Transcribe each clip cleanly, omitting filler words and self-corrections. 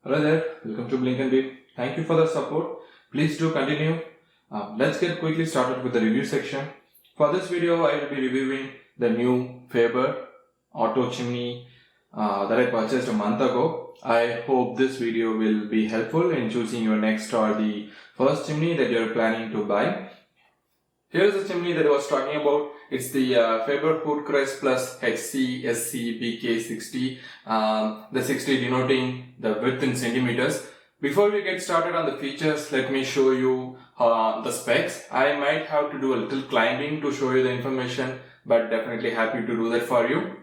Hello there, welcome to Blink and Beep. Thank you for the support. Please do continue. Let's get quickly started with the review section. For this video, I will be reviewing the new Faber auto chimney that I purchased a month ago. I hope this video will be helpful in choosing your next or the first chimney that you're planning to buy. Here's the chimney that I was talking about. It's the Faber Hoodcrest Plus HCSC BK60, the 60 denoting the width in centimeters. Before we get started on the features, let me show you the specs. I might have to do a little climbing to show you the information, but definitely happy to do that for you.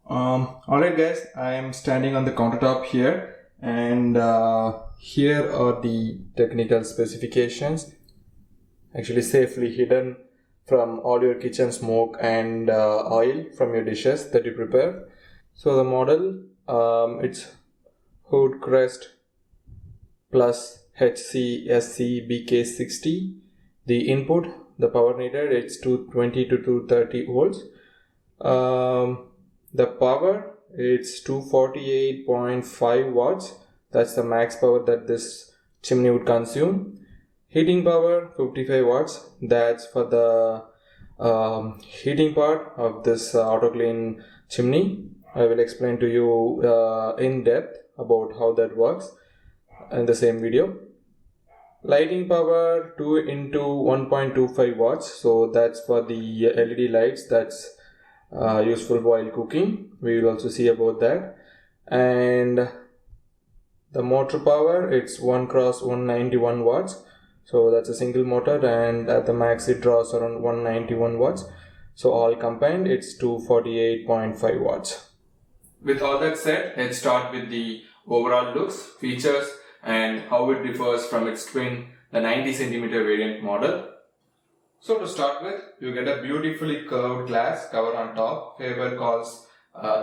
Alright guys, I am standing on the countertop here, and here are the technical specifications, actually safely hidden from all your kitchen smoke and oil from your dishes that you prepare. So the model, it's Hoodcrest Plus HCSC BK60. The input, the power needed, it's 220 to 230 volts. The power, it's 248.5 watts. That's the max power that this chimney would consume. Heating power, 55 watts. That's for the heating part of this auto clean chimney. I will explain to you in depth about how that works in the same video. Lighting power, 2 into 1.25 watts. So that's for the LED lights. That's useful while cooking. We will also see about that. And the motor power, it's 1 cross 191 watts. So that's a single motor, and at the max it draws around 191 watts. So all combined, it's 248.5 watts. With all that said, let's start with the overall looks, features, and how it differs from its twin, the 90 cm variant model. So to start with, you get a beautifully curved glass cover on top. Faber calls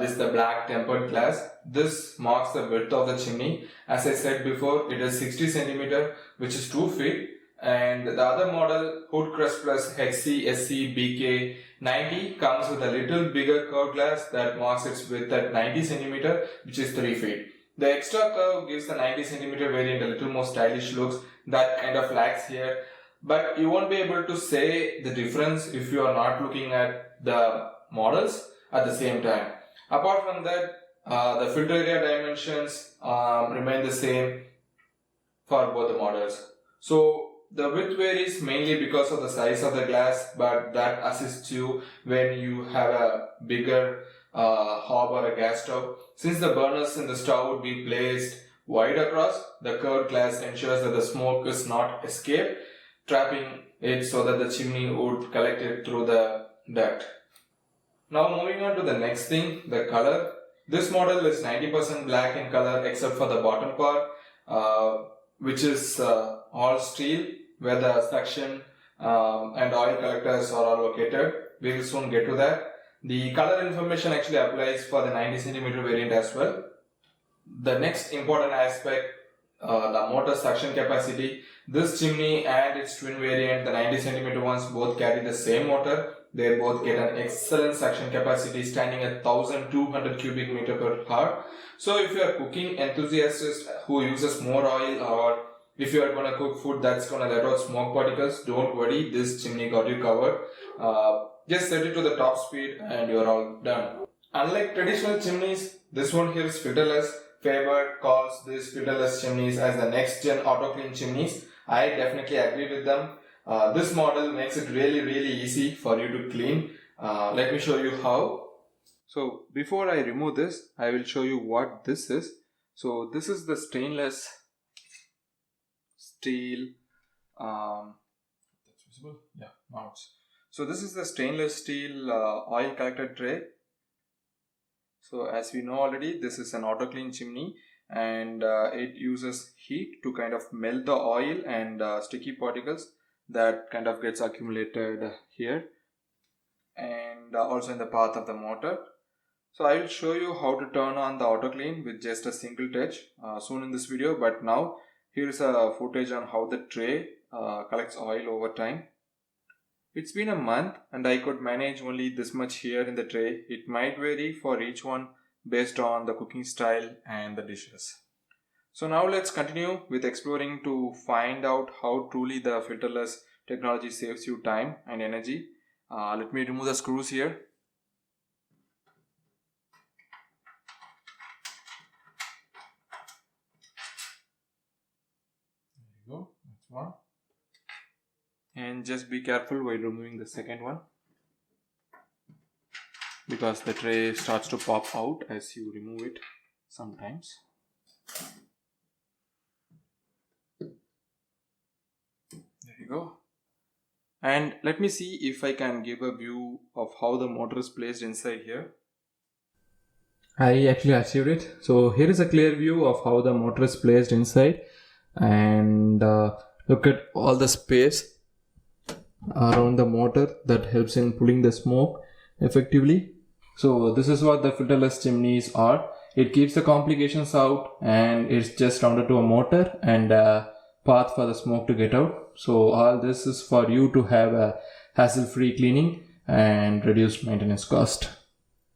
this the black tempered glass. This marks the width of the chimney. As I said before, it is 60 cm, which is 2 feet. And the other model, Hoodcrest Plus HCSC BK90, comes with a little bigger curved glass that marks its width at 90 cm, which is 3 feet. The extra curve gives the 90 cm variant a little more stylish looks that kind of lacks here. But you won't be able to say the difference if you are not looking at the models at the same time. Apart from that, the filter area dimensions remain the same for both the models. So the width varies mainly because of the size of the glass, but that assists you when you have a bigger hob or a gas stove. Since the burners in the stove would be placed wide across, the curved glass ensures that the smoke is not escaped, trapping it so that the chimney would collect it through the duct. Now moving on to the next thing, the color. This model is 90% black in color except for the bottom part, which is all steel, where the suction and oil collectors are all located. We will soon get to that. The color information actually applies for the 90 cm variant as well. The next important aspect, the motor suction capacity. This chimney and its twin variant, the 90 cm ones, both carry the same motor. They both get an excellent suction capacity standing at 1200 cubic meter per hour. So if you are cooking enthusiast who uses more oil, or if you are going to cook food that's going to let out smoke particles, don't worry, this chimney got you covered. Just set it to the top speed and you're all done. Unlike traditional chimneys, this one here is filterless. Faber calls these filterless chimneys as the next gen auto clean chimneys. I definitely agree with them. This model makes it really easy for you to clean. Let me show you how. So before I remove this, I will show you what this is. So this is the stainless steel, that's visible? Yeah, now it's. So this is the stainless steel oil collector tray. So as we know already, this is an auto clean chimney, and it uses heat to kind of melt the oil and sticky particles that kind of gets accumulated here and also in the path of the motor. So I will show you how to turn on the auto clean with just a single touch soon in this video, but now here is a footage on how the tray collects oil over time. It's been a month and I could manage only this much here in the tray. It might vary for each one based on the cooking style and the dishes. So now let's continue with exploring to find out how truly the filterless technology saves you time and energy. Let me remove the screws here. There you go, that's one. And just be careful while removing the second one, because the tray starts to pop out as you remove it sometimes. There you go. And let me see if I can give a view of how the motor is placed inside here. I actually achieved it. So here is a clear view of how the motor is placed inside, and look at all the space around the motor that helps in pulling the smoke effectively. So this is what the filterless chimneys are. It keeps the complications out, and it's just rounded to a motor and a path for the smoke to get out. So all this is for you to have a hassle-free cleaning and reduced maintenance cost.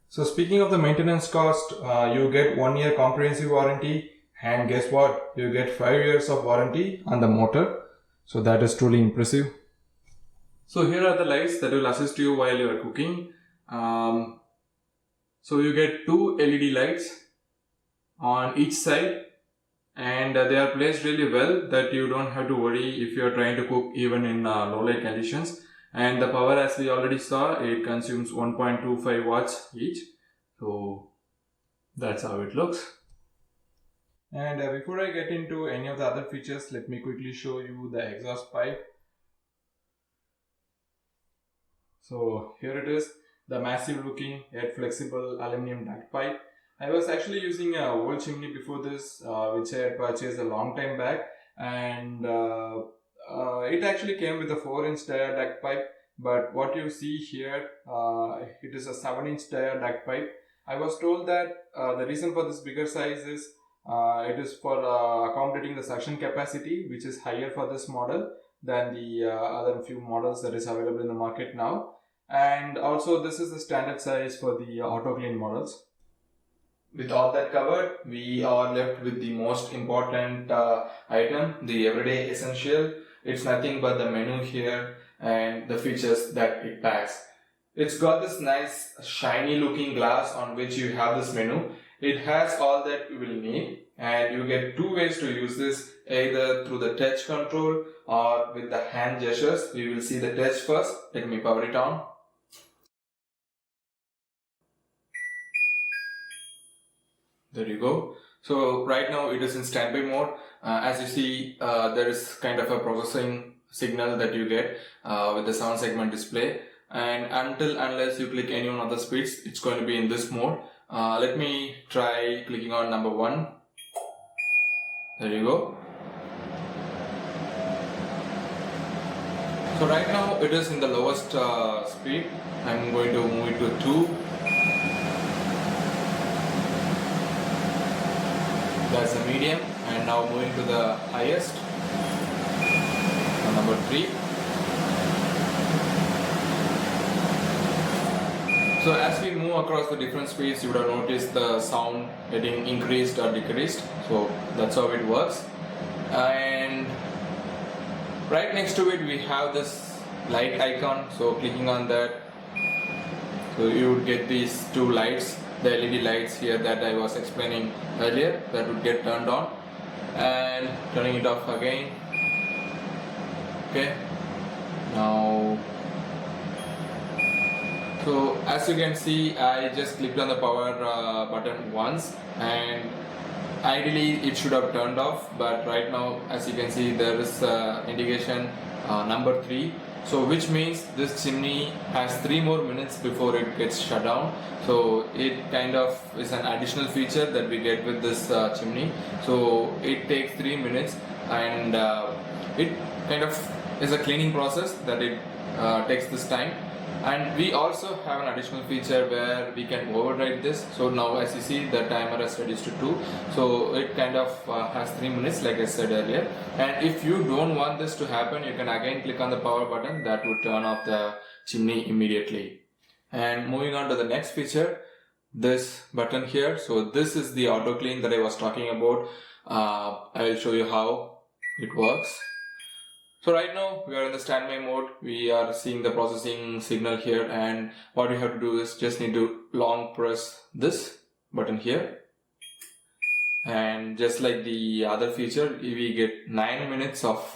So speaking of the maintenance cost, you get 1 year comprehensive warranty, and guess what? You get 5 years of warranty on the motor. So that is truly impressive. So here are the lights that will assist you while you are cooking. So you get 2 LED lights on each side, and they are placed really well that you don't have to worry if you are trying to cook even in low light conditions. And the power, as we already saw, it consumes 1.25 watts each. So that's how it looks. And before I get into any of the other features, let me quickly show you the exhaust pipe. So here it is, the massive looking yet flexible aluminum duct pipe. I was actually using a old chimney before this, which I had purchased a long time back, and it actually came with a 4-inch dia duct pipe. But what you see here, it is a 7-inch dia duct pipe. I was told that the reason for this bigger size is it is for accommodating the suction capacity, which is higher for this model than the other few models that is available in the market now. And also this is the standard size for the auto clean models. With all that covered, we are left with the most important item, the everyday essential. It's nothing but the menu here and the features that it packs. It's got this nice shiny looking glass on which you have this menu. It has all that you will need, and you get 2 ways to use this, either through the touch control or with the hand gestures. We will see the touch first. Let me power it on. There you go. So right now it is in standby mode. As you see, there is kind of a processing signal that you get with the sound segment display, and unless you click any one of the speeds, it's going to be in this mode. Let me try clicking on number 1. There you go. So right now it is in the lowest speed. I'm going to move it to 2. That's the medium, and now moving to the highest, number 3. So as we move across the different speeds, you would have noticed the sound getting increased or decreased. So that's how it works. And right next to it we have this light icon. So clicking on that, so you would get these 2 lights, the LED lights here that I was explaining earlier, that would get turned on, and turning it off again. Okay, now, so as you can see, I just clicked on the power button once, and ideally it should have turned off, but right now, as you can see, there is indication number 3. So which means this chimney has 3 more minutes before it gets shut down. So it kind of is an additional feature that we get with this chimney. So it takes 3 minutes, and it kind of is a cleaning process that it takes this time. And we also have an additional feature where we can override this. So now as you see, the timer has reduced to 2. So it kind of has 3 minutes, like I said earlier. And if you don't want this to happen, you can again click on the power button. That would turn off the chimney immediately. And moving on to the next feature, this button here. So this is the auto clean that I was talking about. I will show you how it works. So right now we are in the standby mode. We are seeing the processing signal here, and what we have to do is just need to long press this button here, and just like the other feature, we get 9 minutes of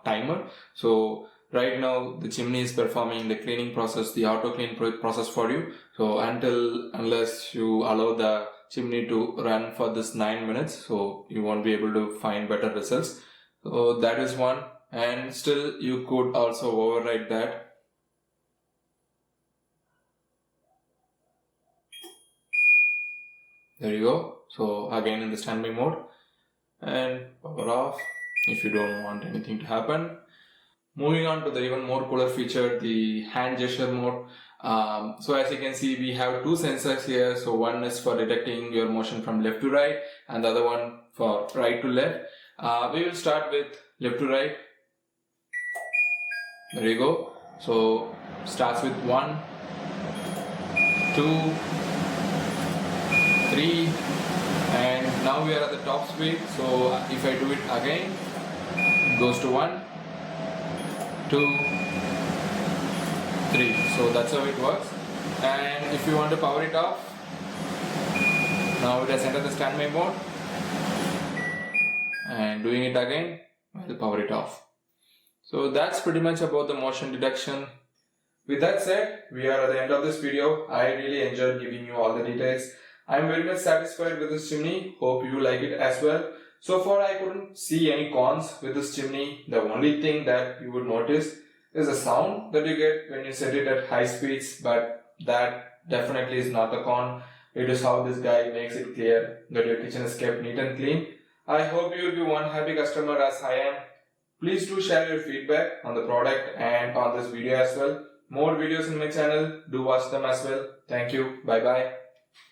timer. So right now the chimney is performing the cleaning process, the auto clean process for you. So unless you allow the chimney to run for this 9 minutes, so you won't be able to find better results. So that is one. And still you could also override that. There you go. So again in the standby mode, and power off if you don't want anything to happen. Moving on to the even more cooler feature, the hand gesture mode. So as you can see, we have two sensors here. So one is for detecting your motion from left to right, and the other one for right to left. We will start with left to right. There you go. So starts with 1, 2, 3, and now we are at the top speed. So if I do it again, it goes to 1, 2, 3. So that's how it works. And if you want to power it off, now it has entered the standby mode, and doing it again will power it off. So that's pretty much about the motion detection. With that said, we are at the end of this video. I really enjoyed giving you all the details. I'm very much satisfied with this chimney. Hope you like it as well. So far I couldn't see any cons with this chimney. The only thing that you would notice is the sound that you get when you set it at high speeds, but that definitely is not the con. It is how this guy makes it clear that your kitchen is kept neat and clean. I hope you will be one happy customer as I am. Please do share your feedback on the product and on this video as well. More videos in my channel. Do watch them as well. Thank you. Bye bye.